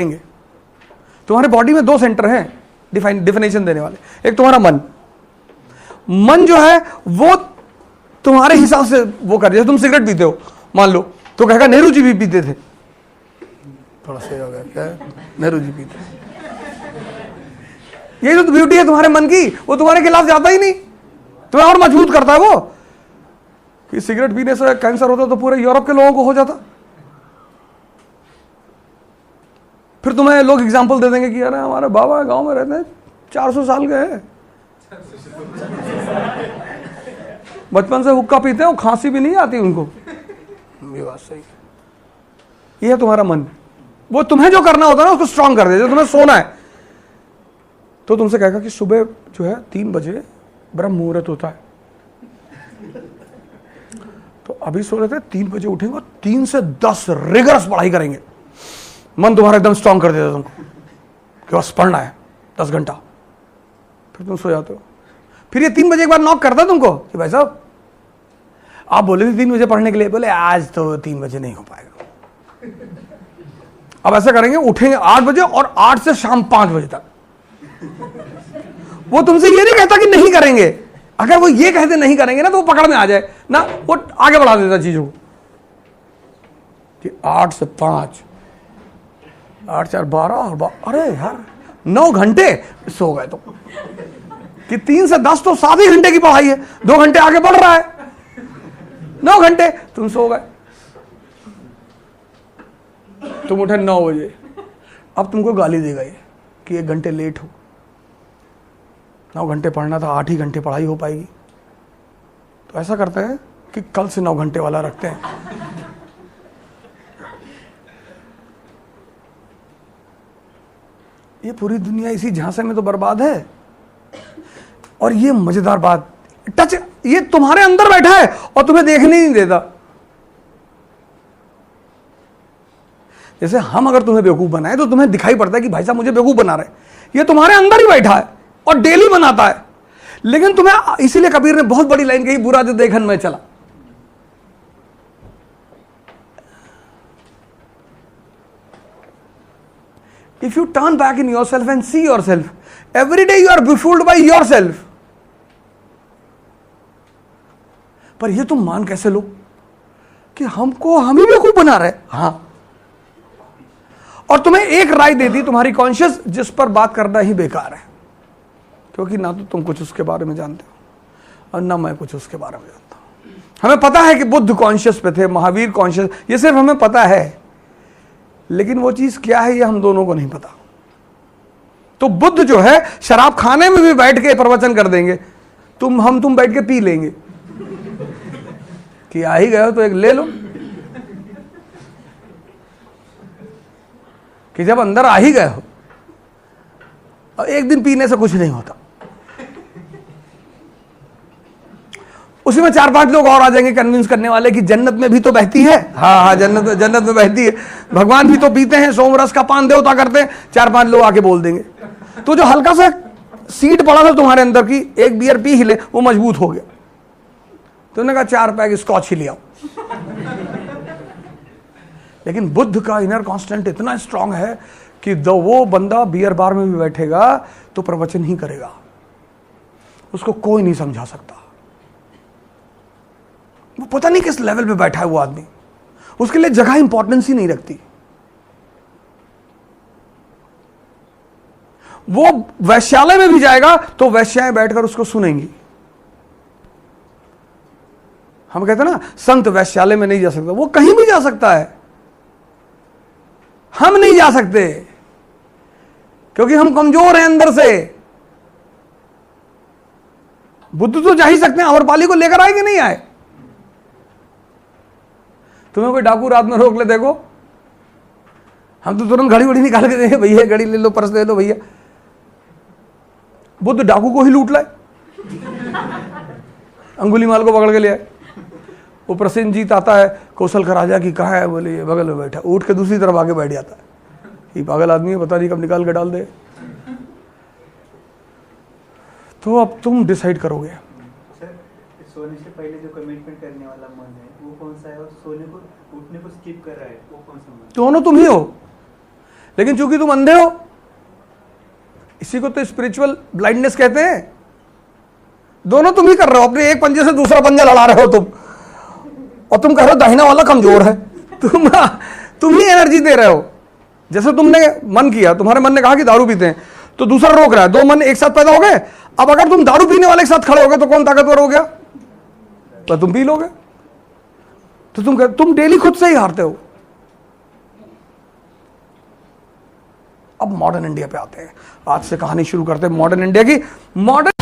करेंगे। तुम्हारे बॉडी में दो सेंटर हैं डिफिनेशन देने वाले। एक तुम्हारा मन जो है वो तुम्हारे हिसाब से वो कर, जैसे तुम सिगरेट पीते हो मान लो, तो कहेगा नेहरू जी भी पीते थे, थोड़ा सही हो गया क्या, नेहरू जी पीते। ये जो ब्यूटी है तुम्हारे मन की, वो तुम्हारे खिलाफ जाता ही नहीं, तुम्हें और मजबूत करता है वो। कि सिगरेट पीने से कैंसर होता तो पूरे यूरोप के लोगों को हो जाता। फिर तुम्हें लोग एग्जाम्पल दे देंगे कि अरे हमारे बाबा गांव में रहते हैं 400 साल के हैं, बचपन से हुक्का पीते हैं, खांसी भी नहीं आती उनको। ये बात सही है। ये है तुम्हारा मन। वो तुम्हें जो करना होता है ना उसको स्ट्रांग कर देते। तुम्हें सोना है तो तुमसे कहेगा कि सुबह जो है 3 बजे ब्रह्म मुहूर्त होता है, तो अभी सो रहे थे, 3 बजे उठेंगे और 3 से 10 रिगरस पढ़ाई करेंगे। मन तुम्हारा एकदम स्ट्रांग कर देता तुमको कि बस पढ़ना है 10 घंटा। फिर तुम सो जाते हो। फिर ये 3 बजे एक बार नॉक करता तुमको कि भाई साहब आप बोले थे 3 बजे पढ़ने के लिए, बोले आज तो 3 बजे नहीं हो पाएगा। अब ऐसा करेंगे, उठेंगे 8 बजे और 8 से शाम 5 बजे तक। वो तुमसे ये नहीं कहता कि नहीं करेंगे, अगर वो ये कहते नहीं करेंगे ना तो वो पकड़ में आ जाए ना, वो आगे बढ़ा देता चीजों को कि 8 से 5, 8 4 12, अरे यार 9 घंटे सो गए। तो कि 3 से 10 तो 7 ही घंटे की पढ़ाई है, 2 घंटे आगे बढ़ रहा है, 9 घंटे तुम सो गए। तुम उठे 9 बजे, अब तुमको गाली देगा ये कि 1 घंटे लेट हो। 9 घंटे पढ़ना था, 8 ही घंटे पढ़ाई हो पाएगी। तो ऐसा करते हैं कि कल से 9 घंटे वाला रखते हैं। ये पूरी दुनिया इसी झांसे में तो बर्बाद है। और ये मजेदार बात, टच ये तुम्हारे अंदर बैठा है और तुम्हें देखने ही नहीं देता। जैसे हम अगर तुम्हें बेवकूफ बनाए तो तुम्हें दिखाई पड़ता है कि भाई साहब मुझे बेवकूफ बना रहे, ये तुम्हारे अंदर ही बैठा है और डेली बनाता है। लेकिन तुम्हें, इसीलिए कबीर ने बहुत बड़ी लाइन कही, बुरा जो देखन में चला। If you turn back in yourself and see yourself, every day you are befooled by yourself. पर ये तुम मान कैसे लो कि हमको हम ही बेवकूफ बना रहे? हाँ, और तुम्हें एक राय दे दी तुम्हारी कॉन्शियस, जिस पर बात करना ही बेकार है, क्योंकि ना तो तुम कुछ उसके बारे में जानते हो और ना मैं कुछ उसके बारे में जानता हूं। हमें पता है कि बुद्ध कॉन्शियस पे थे, महावीर कॉन्शियस, ये सिर्फ हमें पता है, लेकिन वो चीज क्या है ये हम दोनों को नहीं पता। तो बुद्ध जो है शराब खाने में भी बैठ के प्रवचन कर देंगे, तुम बैठ के पी लेंगे कि आ ही गए हो तो एक ले लो। कि जब अंदर आ ही गए हो, और एक दिन पीने से कुछ नहीं होता, उसी में 4-5 लोग और आ जाएंगे कन्विंस करने वाले कि जन्नत में भी तो बहती है। हाँ, जन्नत में बहती है, भगवान भी तो पीते हैं, सोमरस का पान देवता करते हैं। 4-5 लोग आके बोल देंगे। तो जो हल्का सा सीड पड़ा था तुम्हारे अंदर की, एक बियर पी हिले, वो मजबूत हो गया। तुमने कहा 4 पैक स्कॉच ही ले आओ। लेकिन बुद्ध का इनर कांस्टेंट इतना स्ट्रांग है कि वो बंदा बियर बार में भी बैठेगा तो प्रवचन ही करेगा, उसको कोई नहीं समझा सकता। वो पता नहीं किस लेवल पे बैठा है वो आदमी, उसके लिए जगह इंपॉर्टेंस ही नहीं रखती। वो वैश्यालय में भी जाएगा तो वैश्याएं बैठकर उसको सुनेंगी। हम कहते हैं ना संत वैश्यालय में नहीं जा सकता, वो कहीं भी जा सकता है, हम नहीं जा सकते क्योंकि हम कमजोर हैं अंदर से। बुद्ध तो जा ही सकते हैं, अमरपाली को लेकर आए कि नहीं आए? तुम्हें कोई डाकू रात में रोक ले, देखो हम तो तुरंत घड़ी वड़ी निकाल के देंगे, भैया घड़ी ले लो, पर्स ले लो भैया। बुद्ध डाकू को ही लूट लाए, अंगुलीमाल को पकड़ के ले आए। वो प्रसेनजीत आता है, कौशल का राजा की कहाँ है, बोले ये बगल में बैठा, उठ के दूसरी तरफ आके बैठ जाता है। ये पागल आदमी है, पता नहीं कब निकाल के डाल दे। तो अब तुम डिसाइड करोगे। सोने से पहले जो कमिटमेंट करने वाला मन है वो कौन सा है, और सोने को उठने को स्किप कर रहा है वो कौन सा मन? दोनों तुम ही हो, लेकिन चूंकि तुम अंधे हो, इसी को तो स्पिरिचुअल ब्लाइंडनेस कहते हैं। दोनों तुम ही कर रहे हो, अपने एक पंजे से दूसरा पंजा लड़ा रहे हो तुम, और तुम कह रहे हो दाहिना वाला कमजोर है। तुम ही एनर्जी दे रहे हो। जैसे तुमने मन किया, तुम्हारे मन ने कहा कि दारू पीते हैं, तो दूसरा रोक रहा है, दो मन एक साथ पैदा हो गए। अब अगर तुम दारू पीने वाले के साथ खड़े हो गए तो कौन ताकतवर हो गया? तो तुम पी लोगे। तो तुम डेली खुद से ही हारते हो। अब मॉडर्न इंडिया पे आते हैं। आज से कहानी शुरू करते हैं मॉडर्न इंडिया की। मॉडर्न